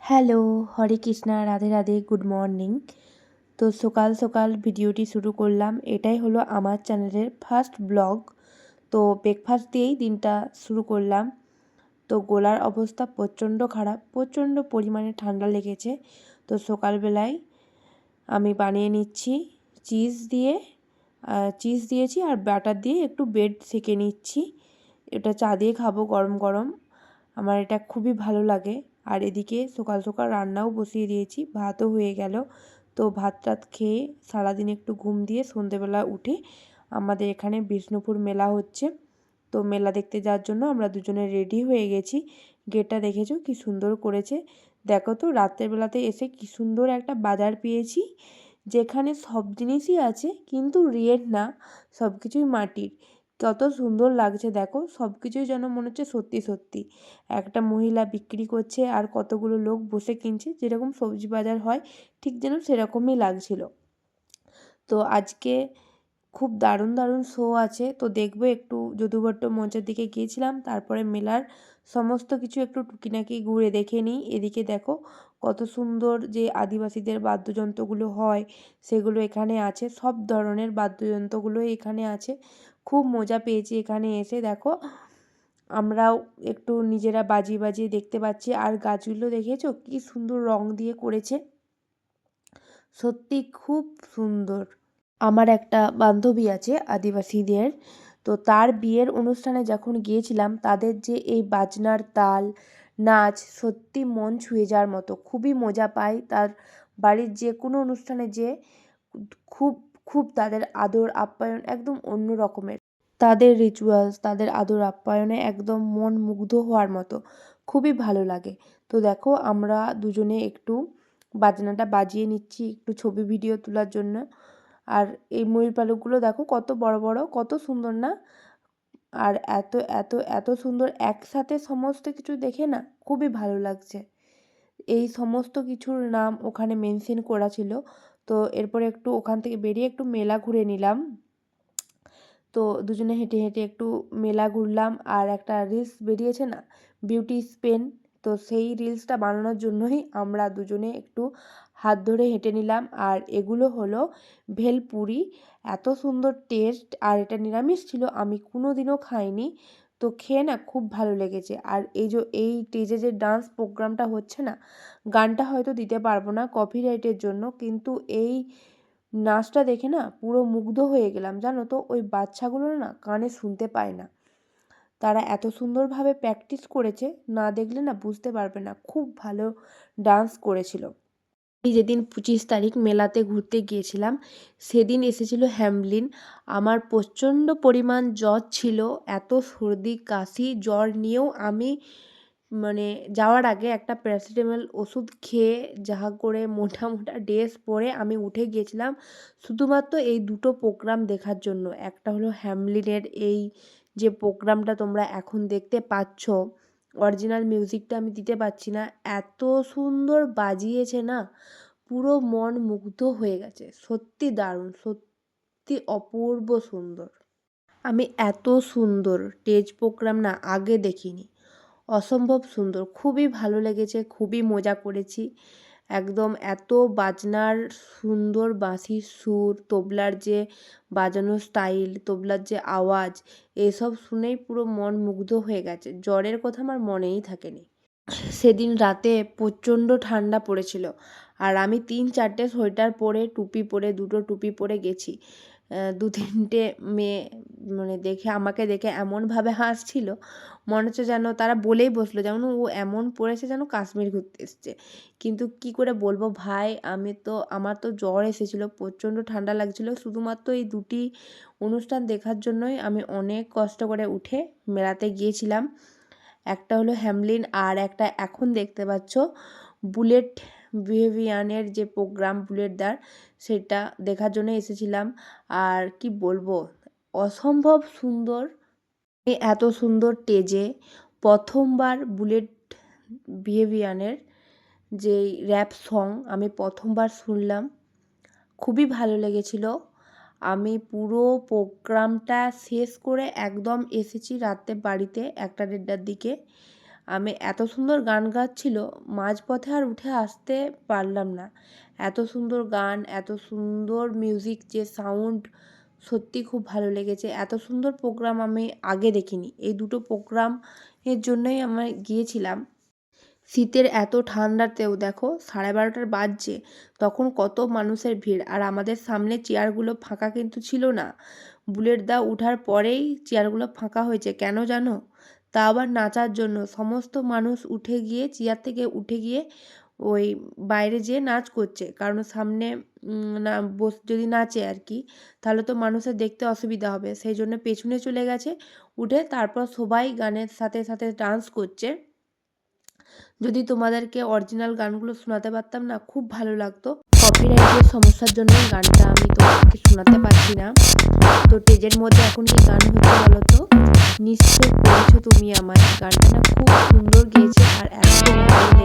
Hello, হরে Krishna, Radhe Radhe, good morning. তো সকাল সকাল ভিডিওটি শুরু করলাম। এটাই হলো আমার চ্যানেলের ফার্স্ট ব্লগ। তো ব্রেকফাস্ট দিয়েই দিনটা শুরু করলাম। তো গলার অবস্থা প্রচণ্ড খারাপ, প্রচণ্ড পরিমাণে ঠান্ডা লেগেছে। তো সকালবেলায় আমি বানিয়ে নিচ্ছি চিজ দিয়েছি আর বাটার দিয়ে একটু ব্রেড সেঁকে নিচ্ছি। এটা চা দিয়ে খাবো গরম গরম। আমার এটা খুবই ভালো লাগে। আর এদিকে সকাল সকাল রান্নাও বসিয়ে দিয়েছি, ভাতও হয়ে গেল। তো ভাত টাত খেয়ে সারাদিন একটু ঘুম দিয়ে সন্ধেবেলা উঠে আমাদের এখানে বিষ্ণুপুর মেলা হচ্ছে। তো মেলা দেখতে যাওয়ার জন্য আমরা দুজনে রেডি হয়ে গেছি। গেটটা দেখেছো কি সুন্দর করেছে। দেখো তো রাতের বেলাতে এসে কি সুন্দর একটা বাজার পেয়েছি, যেখানে সব জিনিসই আছে কিন্তু রিয়েল না, সব কিছুই মাটির। কত সুন্দর লাগছে দেখো, সব কিছুই যেন মনে হচ্ছে সত্যি সত্যি। একটা মহিলা বিক্রি করছে আর কতগুলো লোক বসে কিনছে, যেরকম সবজি বাজার হয় ঠিক যেন সেরকমই লাগছিল। তো আজকে খুব দারুণ দারুণ শো আছে, তো দেখবো। একটু যদুবট্ট মঞ্চের দিকে গিয়েছিলাম, তারপরে মেলার সমস্ত কিছু একটু টুকিনাকি ঘুরে দেখে নিই। এদিকে দেখো কত সুন্দর যে আদিবাসীদের বাদ্যযন্ত্রগুলো হয় সেগুলো এখানে আছে, সব ধরনের বাদ্যযন্ত্রগুলো এখানে আছে। খুব মজা পেয়েছি এখানে এসে। দেখো আমরাও একটু নিজেরা বাজিয়ে বাজিয়ে দেখতে পাচ্ছি। আর গাছগুলো দেখেছো কি সুন্দর রং দিয়ে করেছে, সত্যি খুব সুন্দর। আমার একটা বান্ধবী আছে আদিবাসীদের, তো তার বিয়ের অনুষ্ঠানে যখন গিয়েছিলাম, তাদের যে এই বাজনার তাল, নাচ সত্যি মন ছুঁয়ে যাওয়ার মতো। খুবই মজা পাই তার বাড়ির যে কোনো অনুষ্ঠানে, যে খুব খুব তাদের আদর আপ্যায়ন একদম অন্য রকমের। তাদের রিচুয়ালস, তাদের আদর আপ্যায়নে একদম মন মুগ্ধ হওয়ার মতো, খুবই ভালো লাগে। তো দেখো আমরা দুজনে একটু বাজনাটা বাজিয়ে নিচ্ছি একটু ছবি ভিডিও তোলার জন্য। আর এই ময়ূর পালকগুলো দেখো কত বড় বড়, কত সুন্দর না? আর এত এত এত সুন্দর একসাথে সমস্ত কিছু দেখে না খুবই ভালো লাগছে। এই সমস্ত কিছুর নাম ওখানে মেনশন করা ছিল। তো এরপরে একটু ওখান থেকে বেরিয়ে একটু মেলা ঘুরে নিলাম। তো দুজনে হেঁটে হেঁটে একটু মেলা ঘুরলাম। আর একটা রিলস বেরিয়েছে না, বিউটি স্পেন, তো সেই রিলসটা বানানোর জন্যই আমরা দুজনে একটু হাত ধরে হেঁটে নিলাম। আর এগুলো হলো ভেলপুরি, এত সুন্দর টেস্ট। আর এটা নিরামিষ ছিল, আমি কোনো দিনও খাইনি। তো খেয়ে না খুব ভালো লেগেছে। আর এই স্টেজে যে ডান্স প্রোগ্রামটা হচ্ছে না, গানটা হয়তো দিতে পারবো না কপিরাইটের জন্য, কিন্তু এই নাচটা দেখে না পুরো মুগ্ধ হয়ে গেলাম। জানো তো ওই বাচ্চাগুলো না কানে শুনতে পায় না, তারা এত সুন্দরভাবে প্র্যাকটিস করেছে, না দেখলে না বুঝতে পারবে না, খুব ভালো ডান্স করেছিল। এই যেদিন 25 তারিখ মেলাতে ঘুরতে গিয়েছিলাম, সেদিন এসেছিল হ্যামলিন। আমার প্রচণ্ড পরিমাণ জ্বর ছিল, এত সর্দি কাশি জ্বর নিয়েও আমি মানে যাওয়ার আগে একটা প্যারাসিটামল ওষুধ খেয়ে যা করে মোটা মোটা ড্রেস পরে আমি উঠে গিয়েছিলাম শুধুমাত্র এই দুটো প্রোগ্রাম দেখার জন্য। একটা হলো হ্যামলিনের এই যে প্রোগ্রামটা তোমরা এখন দেখতে পাচ্ছ, অরিজিনাল মিউজিকটা আমি দিতে পারছি না, এত সুন্দর বাজিয়েছে না, পুরো মন মুগ্ধ হয়ে গেছে। সত্যি দারুণ, সত্যি অপূর্ব সুন্দর। আমি এত সুন্দর স্টেজ প্রোগ্রাম না আগে দেখিনি, অসম্ভব সুন্দর, খুবই ভালো লেগেছে, খুবই মজা করেছি একদম। এত বাজনার সুন্দর বাঁশির সুর, তবলার যে বাজানোর স্টাইল, তবলার যে আওয়াজ, এসব শুনেই পুরো মন মুগ্ধ হয়ে গেছে। জ্বরের কথা আমার মনেই থাকেনি। সেদিন রাতে প্রচণ্ড ঠান্ডা পড়েছিল, আর আমি 3-4টে সোয়েটার পরে, টুপি পরে, দুটো টুপি পরে গেছি। 2-3টে মেয়ে দেখে আমাকে দেখে এমনভাবে হাসছিল, মনে হচ্ছে যেন তারা বলেই বসলো যেমন ও এমন পড়েছে যেন কাশ্মীর ঘুরতে এসছে। কিন্তু কি করে বলবো ভাই, আমার তো জ্বর এসেছিলো, প্রচণ্ড ঠান্ডা লাগছিল। শুধুমাত্র এই দুটি অনুষ্ঠান দেখার জন্যই আমি অনেক কষ্ট করে উঠে মেলাতে গিয়েছিলাম। একটা হলো হ্যামলিন, আর একটা এখন দেখতে পাচ্ছ বুলেট বিহেভিয়ানের যে প্রোগ্রাম বুলেটদার, সেটা দেখার জন্য এসেছিলাম। আর কি বলবো, অসম্ভব সুন্দর। এত সুন্দর স্টেজে প্রথমবার বুলেট বিহেভিয়ানের যেই র্যাপ সং আমি প্রথমবার শুনলাম, খুবই ভালো লেগেছিল। আমি পুরো প্রোগ্রামটা শেষ করে একদম এসেছি রাতে বাড়িতে 1টা 1:30টার দিকে। আমি এত সুন্দর গান গাচ্ছিল, মাঝপথে আর উঠে আসতে পারলাম না। এত সুন্দর গান, এত সুন্দর মিউজিক, যে সাউন্ড, সত্যি খুব ভালো লেগেছে। এত সুন্দর প্রোগ্রাম আমি আগে দেখিনি। এই দুটো প্রোগ্রামের জন্যই আমি গিয়েছিলাম। শীতের এত ঠান্ডাতেও দেখো 12:30 বাজছে, তখন কত মানুষের ভিড়। আর আমাদের সামনে চেয়ারগুলো ফাঁকা কিন্তু ছিল না। বুলেট দা উঠার পরেই চেয়ারগুলো ফাঁকা হয়েছে, কেন জানো? তা আবার নাচার জন্য। সমস্ত মানুষ উঠে গিয়ে, চেয়ার থেকে উঠে গিয়ে ওই বাইরে যেয়ে নাচ করছে, কারণ সামনে না যদি নাচে আর কি, তাহলে তো মানুষের দেখতে অসুবিধা হবে, সেই জন্য পেছনে চলে গেছে উঠে। তারপর সবাই গানের সাথে সাথে ডান্স করছে। যদি তোমাদেরকে অরিজিনাল গানগুলো শোনাতে পারতাম না, খুব ভালো লাগতো। কপিরাইটের সমস্যার জন্য গানটা আমি তোমাদেরকে শোনাতে পারছি না। তো স্টেজের মধ্যে এখন কি গান হচ্ছে বলো তো? নিশ্চয় করেছো তুমি আমায়। গানটা না খুব সুন্দর গেয়েছে আর এত ভালো